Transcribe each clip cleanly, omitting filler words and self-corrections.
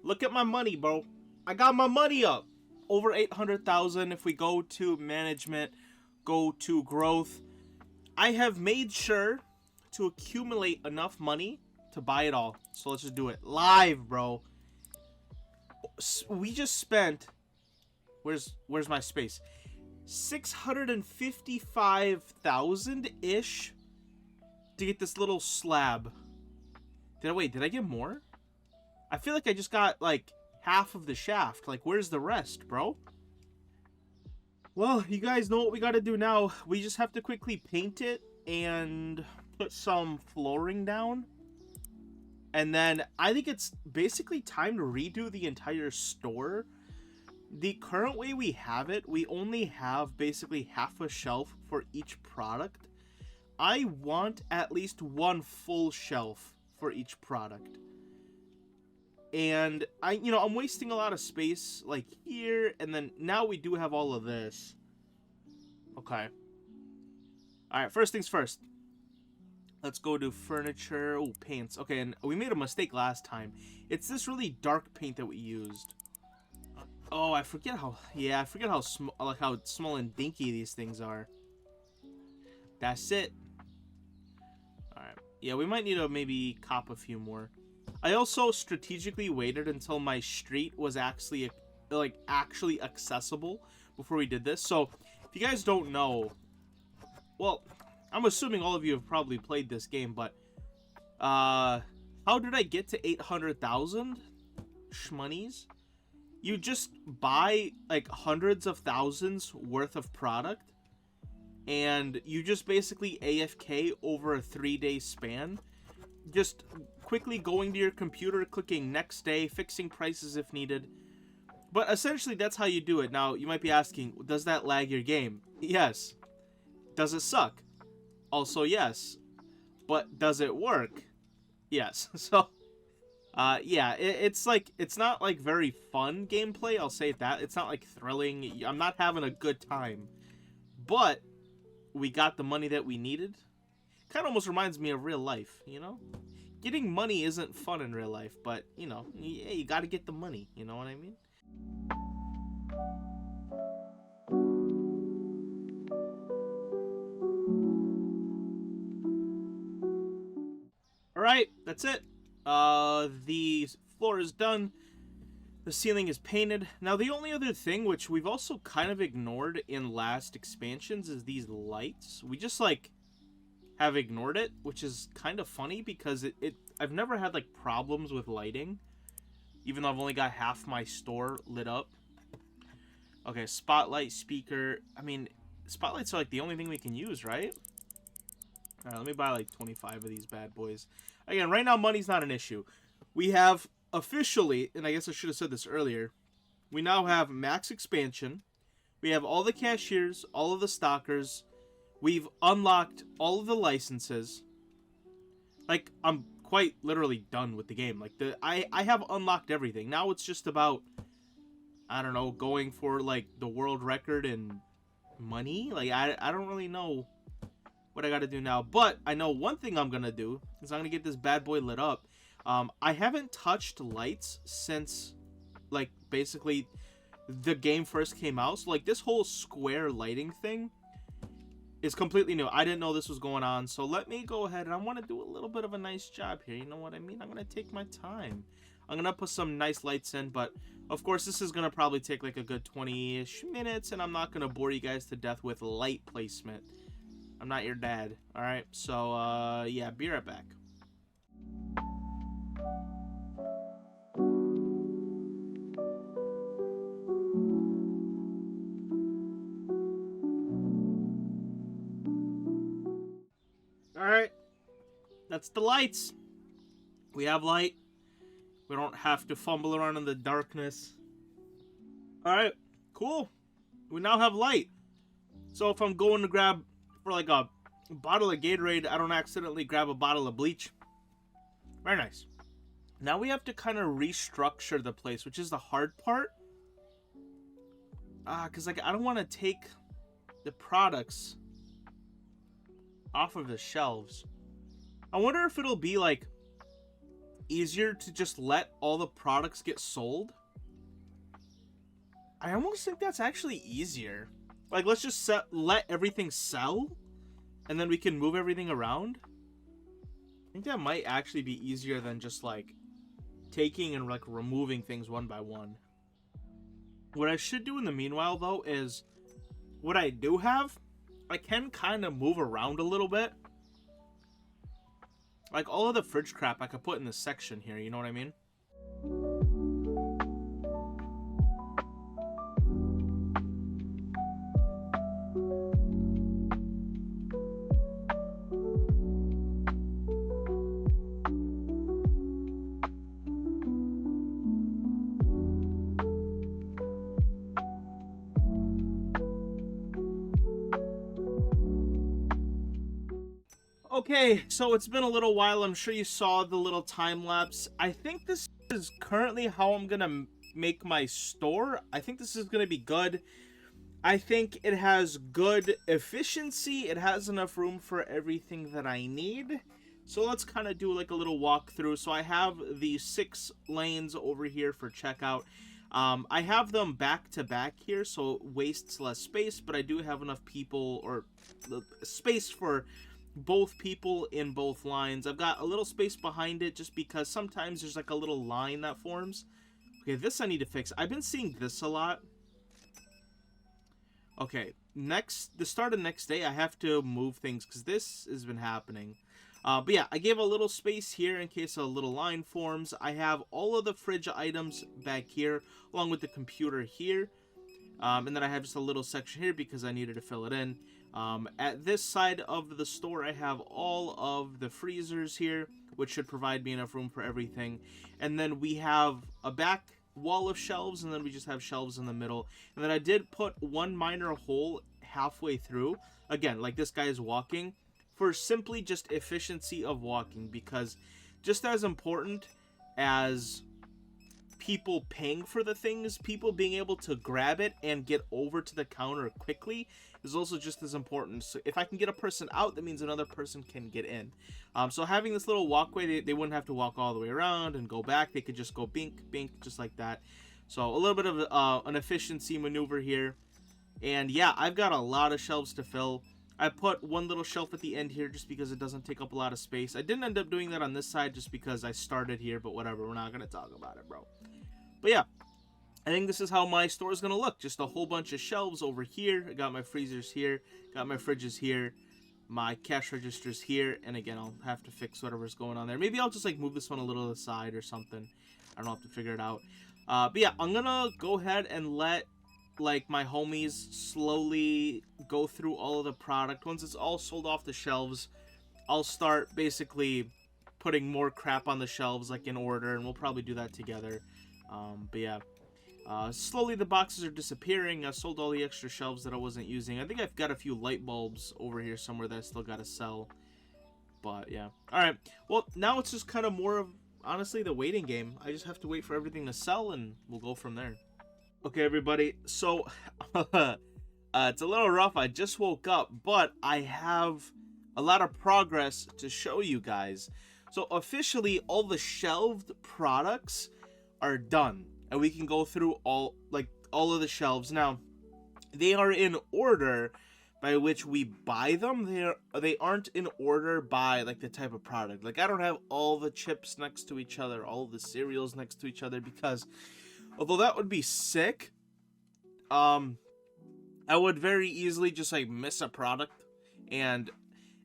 Look at my money, bro. I got my money up. Over 800,000 if we go to management, go to growth. I have made sure to accumulate enough money to buy it all. So let's just do it. Live, bro. We just spent... Where's my space? 655,000-ish to get this little slab. Did I get more? I feel like I just got, like, half of the shaft. Like, where's the rest, bro? Well, you guys know what we gotta do now. We just have to quickly paint it and put some flooring down. And then I think it's basically time to redo the entire store. The current way we have it, we only have basically half a shelf for each product. I want at least one full shelf for each product. And I'm wasting a lot of space like here, and then now we do have all of this. Okay. Alright, first things first. Let's go to furniture. Oh, paints. Okay, and we made a mistake last time. It's this really dark paint that we used. Oh, I forget how... Yeah, I forget how small and dinky these things are. That's it. Alright. Yeah, we might need to maybe cop a few more. I also strategically waited until my street was actually accessible before we did this. So, if you guys don't know... Well, I'm assuming all of you have probably played this game, but... how did I get to 800,000 shmonies? You just buy, like, hundreds of thousands worth of product, and you just basically AFK over a 3-day span. Just quickly going to your computer, clicking next day, fixing prices if needed. But essentially, that's how you do it. Now, you might be asking, does that lag your game? Yes. Does it suck? Also, yes. But does it work? Yes. So... yeah, it's not like very fun gameplay, I'll say that. It's not like thrilling. I'm not having a good time. But we got the money that we needed. Kind of almost reminds me of real life, you know? Getting money isn't fun in real life, but, yeah, you gotta get the money, you know what I mean? Alright, that's it. The floor is done. The ceiling is painted. Now, the only other thing, which we've also kind of ignored in last expansions, is these lights. We just, have ignored it, which is kind of funny because I've never had, problems with lighting, even though I've only got half my store lit up. Okay, spotlight, speaker. I mean, spotlights are, the only thing we can use, right? Alright, let me buy, 25 of these bad boys. Again, right now, money's not an issue. We have officially, and I guess I should have said this earlier, we now have max expansion. We have all the cashiers, all of the stockers. We've unlocked all of the licenses. I'm quite literally done with the game. I have unlocked everything. Now it's just about, I don't know, going for, the world record and money. I don't really know what I gotta do now, but I know one thing I'm gonna do is I'm gonna get this bad boy lit up. I haven't touched lights since basically the game first came out, so this whole square lighting thing is completely new. I didn't know this was going on, so let me go ahead and I want to do a little bit of a nice job here, you know what I mean? I'm gonna take my time. I'm gonna put some nice lights in, but of course this is gonna probably take a good 20-ish minutes, and I'm not gonna bore you guys to death with light placement. I'm not your dad, alright? So, yeah, be right back. Alright, that's the lights. We have light. We don't have to fumble around in the darkness. Alright, cool. We now have light. So if I'm going to grab... for a bottle of Gatorade, I don't accidentally grab a bottle of bleach. Very nice. Now we have to kind of restructure the place, which is the hard part. Because I don't want to take the products off of the shelves. I wonder if it'll be easier to just let all the products get sold? I almost think that's actually easier. Like, let's just let everything sell, and then we can move everything around. I think that might actually be easier than just, like, taking and, like, removing things one by one. What I should do in the meanwhile, though, is what I do have, I can kind of move around a little bit. Like, all of the fridge crap I could put in this section here, you know what I mean? Okay, so it's been a little while. I'm sure you saw the little time lapse. I think this is currently how I'm gonna make my store. I think this is gonna be good. I think it has good efficiency. It has enough room for everything that I need. So let's kind of do like a little walkthrough. So I have the 6 lanes over here for checkout. I have them back to back here, so it wastes less space, but I do have enough people or space for both people in both lines. I've got a little space behind it just because sometimes there's like a little line that forms. Okay, this I need to fix. I've been seeing this a lot. Okay, the start of next day, I have to move things because this has been happening. But yeah, I gave a little space here in case a little line forms. I have all of the fridge items back here, along with the computer here. And then I have just a little section here because I needed to fill it in. At this side of the store, I have all of the freezers here, which should provide me enough room for everything. And then we have a back wall of shelves, and then we just have shelves in the middle. And then I did put one minor hole halfway through, again, like this guy is walking, for simply just efficiency of walking, because just as important as people paying for the things, people being able to grab it and get over to the counter quickly is also just as important. So if I can get a person out, that means another person can get in. So having this little walkway, they wouldn't have to walk all the way around and go back. They could just go bink, bink, just like that. So a little bit of an efficiency maneuver here. And yeah, I've got a lot of shelves to fill. I put one little shelf at the end here just because it doesn't take up a lot of space. I didn't end up doing that on this side just because I started here, but whatever. We're not going to talk about it, bro. But yeah, I think this is how my store is going to look. Just a whole bunch of shelves over here. I got my freezers here, got my fridges here, my cash registers here. And again, I'll have to fix whatever's going on there. Maybe I'll just like move this one a little to the side or something. I don't know, have to figure it out. But yeah, I'm going to go ahead and let like my homies slowly go through all of the product. Once it's all sold off the shelves, I'll start basically putting more crap on the shelves like in order, and we'll probably do that together. But yeah, slowly the boxes are disappearing. I sold all the extra shelves that I wasn't using. I think I've got a few light bulbs over here somewhere that I still gotta sell. But yeah, alright, well now it's just kind of more of honestly the waiting game. I just have to wait for everything to sell and we'll go from there. Okay, everybody, so it's a little rough. I just woke up, but I have a lot of progress to show you guys. So officially, all the shelved products are done, and we can go through all of the shelves. Now, they are in order by which we buy them. They aren't in order by like the type of product. Like I don't have all the chips next to each other, all the cereals next to each other, because although that would be sick, I would very easily just like miss a product. And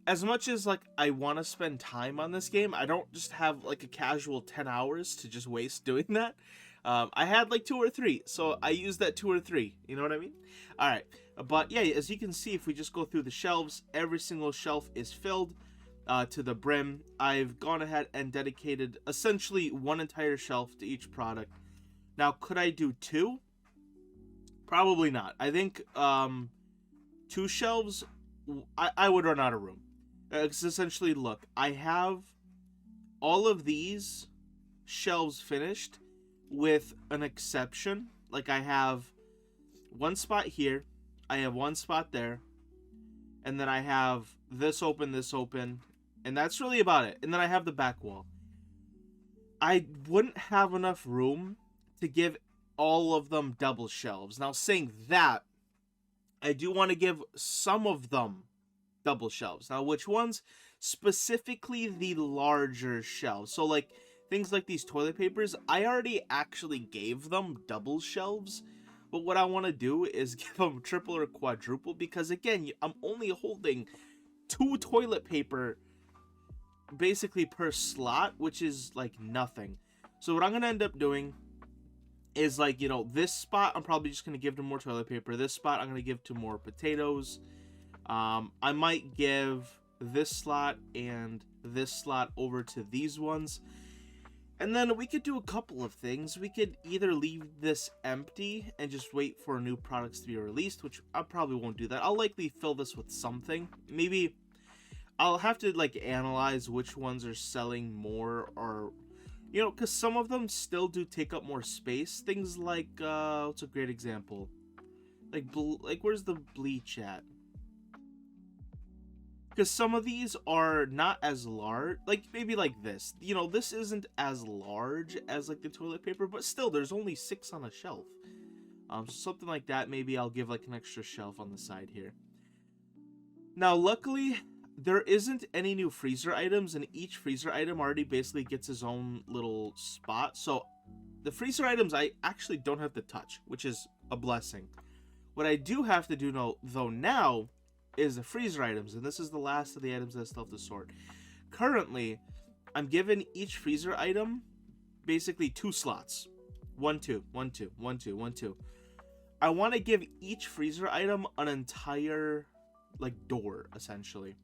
as much as like I want to spend time on this game, I don't just have like a casual 10 hours to just waste doing that. I had like 2 or 3, so I used that 2 or 3, you know what I mean? Alright, but yeah, as you can see, if we just go through the shelves, every single shelf is filled to the brim. I've gone ahead and dedicated essentially one entire shelf to each product. Now, could I do 2? Probably not. I think 2 shelves, I would run out of room. Because essentially, look, I have all of these shelves finished with an exception. Like, I have one spot here, I have one spot there, and then I have this open, and that's really about it. And then I have the back wall. I wouldn't have enough room to give all of them double shelves. Now, saying that, I do want to give some of them double shelves. Now, which ones? Specifically the larger shelves. So, like, things like these toilet papers, I already actually gave them double shelves. But what I want to do is give them triple or quadruple, because, again, I'm only holding 2 toilet paper basically per slot, which is, like, nothing. So what I'm going to end up doing is, like, you know, this spot, I'm probably just going to give to more toilet paper. This spot, I'm going to give to more potatoes. I might give this slot and this slot over to these ones. And then we could do a couple of things. We could either leave this empty and just wait for new products to be released, which I probably won't do that. I'll likely fill this with something. Maybe I'll have to, like, analyze which ones are selling more, or, you know, because some of them still do take up more space. Things like, what's a great example? Like where's the bleach at? Because some of these are not as large, like, maybe like this. You know, this isn't as large as, like, the toilet paper, but still, there's only 6 on a shelf. So something like that, maybe I'll give, like, an extra shelf on the side here. Now, luckily, there isn't any new freezer items, and each freezer item already basically gets his own little spot. So, the freezer items I actually don't have to touch, which is a blessing. What I do have to do, though, now is the freezer items, and this is the last of the items that I still have to sort. Currently, I'm given each freezer item basically 2 slots. 1, 2, 1, 2, 1, 2, 1, 2. I want to give each freezer item an entire, like, door, essentially.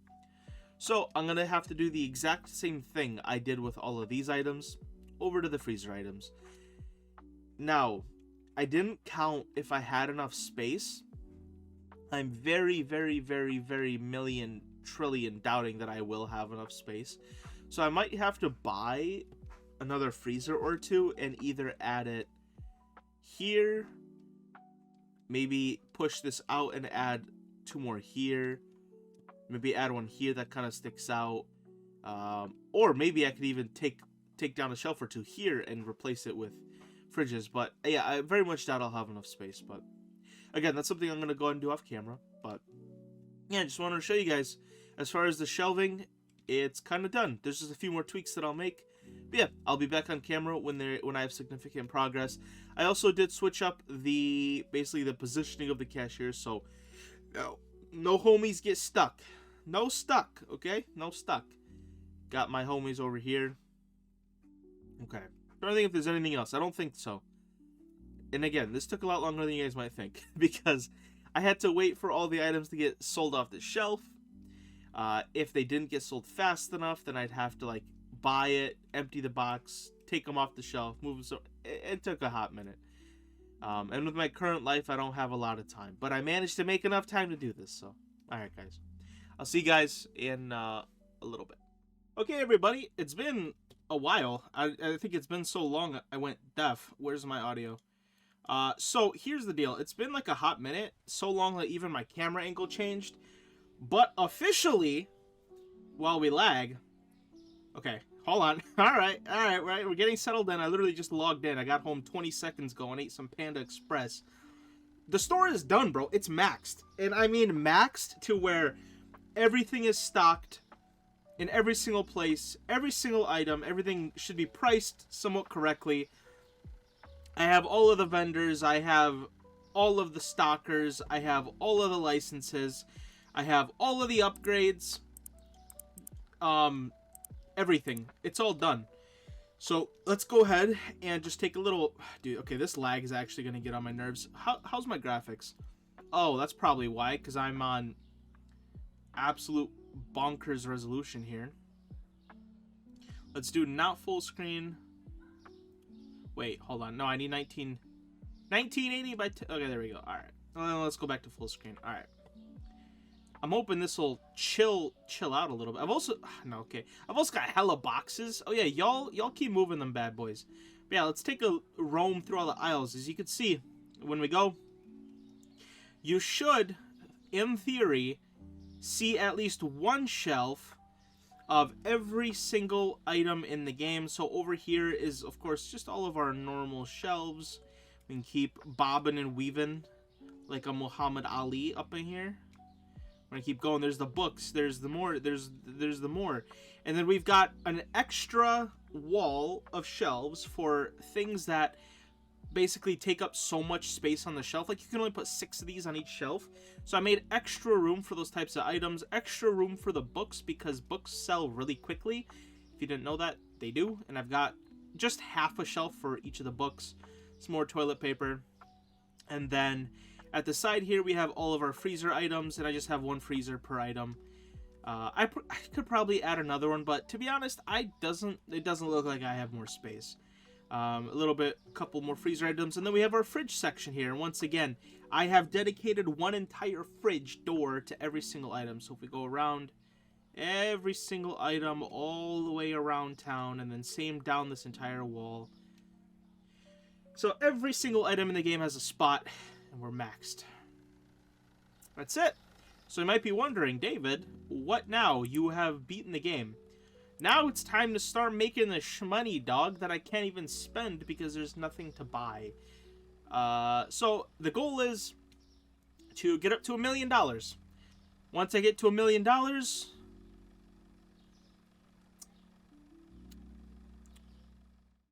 So, I'm going to have to do the exact same thing I did with all of these items over to the freezer items. Now, I didn't count if I had enough space. I'm very, very, very, very million trillion doubting that I will have enough space. So I might have to buy another freezer or 2 and either add it here, maybe push this out and add 2 more here, maybe add 1 here that kind of sticks out, or maybe I could even take down a shelf or 2 here and replace it with fridges. But yeah, I very much doubt I'll have enough space. But again, that's something I'm going to go ahead and do off camera. But yeah, I just wanted to show you guys, as far as the shelving, it's kind of done. There's just a few more tweaks that I'll make. But yeah, I'll be back on camera when I have significant progress. I also did switch up basically the positioning of the cashier, so no homies get stuck. No stuck, okay? No stuck. Got my homies over here. Okay. Trying to think if there's anything else. I don't think so. And again, this took a lot longer than you guys might think, because I had to wait for all the items to get sold off the shelf. If they didn't get sold fast enough, then I'd have to, like, buy it, empty the box, take them off the shelf, move them. So it took a hot minute. And with my current life, I don't have a lot of time. But I managed to make enough time to do this, so. Alright, guys. I'll see you guys in a little bit. Okay, everybody. It's been a while. I think it's been so long I went deaf. Where's my audio? So here's the deal. It's been like a hot minute. So long that even my camera angle changed. But officially, while we lag... Okay, hold on. Alright, right. We're getting settled in. I literally just logged in. I got home 20 seconds ago and ate some Panda Express. The store is done, bro. It's maxed. And I mean maxed to where everything is stocked in every single place. Every single item. Everything should be priced somewhat correctly. I have all of the vendors. I have all of the stockers. I have all of the licenses. I have all of the upgrades. Everything. It's all done. So let's go ahead and just take a little... Dude, okay, this lag is actually going to get on my nerves. How's my graphics? Oh, that's probably why, because I'm on absolute bonkers resolution here. Let's do not full screen. Wait, hold on. No, I need 1980 by... Okay, there we go. All right. Well, let's go back to full screen. All right. I'm hoping this will chill out a little bit. I've also... No, okay. I've also got hella boxes. Oh, yeah. Y'all keep moving them bad boys. But yeah, let's take a roam through all the aisles. As you can see, when we go, you should, in theory, see at least one shelf of every single item in the game. So over here is, of course, just all of our normal shelves. We can keep bobbing and weaving like a Muhammad Ali up in here. We're gonna keep going. There's the books. There's the more. There's the more. And then we've got an extra wall of shelves for things that basically take up so much space on the shelf. Like, you can only put 6 of these on each shelf. So I made extra room for those types of items. Extra room for the books, because books sell really quickly. If you didn't know that, they do. And I've got just half a shelf for each of the books. Some more toilet paper. And then at the side here, we have all of our freezer items, and I just have 1 freezer per item. I could probably add another one, but to be honest, it doesn't look like I have more space. A couple more freezer items, and then we have our fridge section here. And once again, I have dedicated 1 entire fridge door to every single item. So if we go around every single item all the way around town, and then same down this entire wall. So every single item in the game has a spot, and we're maxed. That's it. So you might be wondering, David, what now? You have beaten the game. Now it's time to start making the shmoney, dog, that I can't even spend because there's nothing to buy. So the goal is to get up to $1 million. Once I get to $1 million,